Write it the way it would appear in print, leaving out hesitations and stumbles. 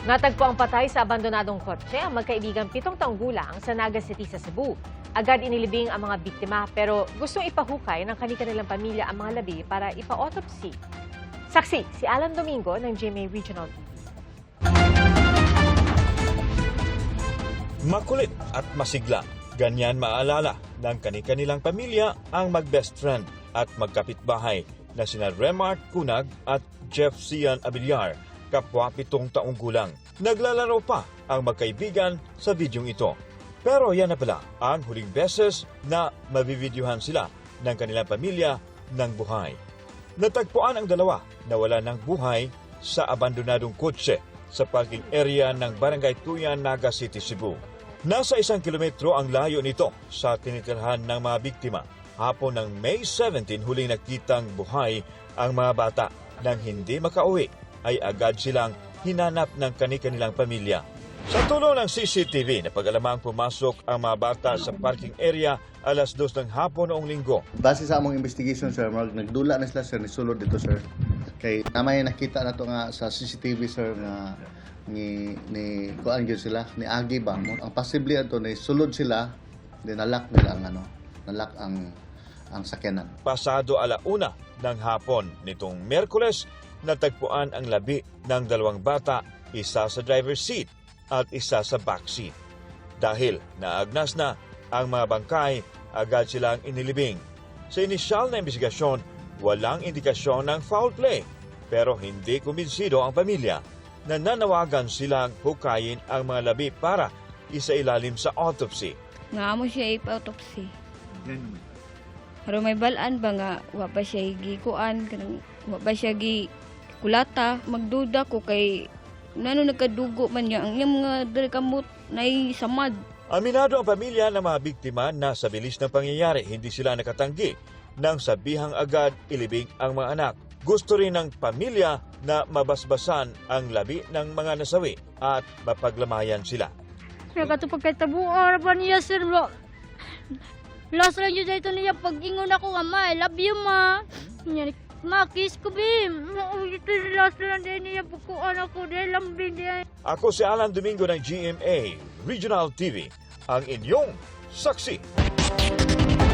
Natagpo ang patay sa abandonadong kotse ang magkaibigang 7 taong gulang sa Naga City sa Cebu. Agad inilibing ang mga biktima pero gustong ipahukay ng kanilang pamilya ang mga labi para ipa-autopsy. Saksi si Alan Domingo ng GMA Regional TV. Makulit at masigla, ganyan maalala ng kanilang pamilya ang mag-best friend at magkapitbahay na sina Remart Cunag at Jeff Cian Abiliar, kapwa 7 taong gulang. Naglalaro pa ang magkaibigan sa videong ito. Pero yan na pala ang huling beses na mabibidyohan sila ng kanilang pamilya ng buhay. Natagpuan ang dalawa na wala ng buhay sa abandonadong kotse sa parking area ng Barangay Tuyan, Naga City, Cebu. Nasa 1 kilometro ang layo nito sa tinitirhan ng mga biktima. Hapon ng May 17, huling nakitang buhay ang mga bata. Nang hindi makauwi, ay agad silang hinanap ng kanilang pamilya. Sa tulong ng CCTV, napag-alamang pumasok ang mga bata sa parking area alas 2 ng hapon noong linggo. Base sa among investigation, sir, nagdula na sila, sir, ni sulod dito, sir. Kay namay nakita na to nga sa CCTV, sir, nga ni kuan gyud sila, ni Agi ba mo. Ang posible ato ni sulod sila, then nalak nila ang nalak ang sakyanan. Pasado 1:00 ng hapon nitong Miyerkules, natagpuan ang labi ng 2 bata, isa sa driver's seat at isa sa back seat. Dahil naagnas na ang mga bangkay, agad silang inilibing. Sa inisyal na investigasyon, walang indikasyon ng foul play, pero hindi kumbinsido ang pamilya. Nananawagan silang hukayin ang mga labi para isailalim sa autopsy. Nga mo siya ipa-autopsy. Pero may balaan ba nga, wa ba siya gikuan, wa ba siya kulata, magduda ko kay nano nagkadugo man niya ang iyang mga kamot na samad. Aminado ang pamilya ng mga biktima na sa bilis ng pangyayari, hindi sila nakatanggi nang sabihang agad ilibing ang mga anak. Gusto rin ng pamilya na mabasbasan ang labi ng mga nasawi at mapaglamayan sila. Nakatupag kay tabuan pa niya, sir. Last lang yun dito niya, pag-ingon ako nga, ma, I love you, ma. Ma, kiss ko, Bim. Ito last lang din niya, pagkuhan ako, dahil lambing niya. Ako si Alan Domingo ng GMA Regional TV, ang inyong saksi.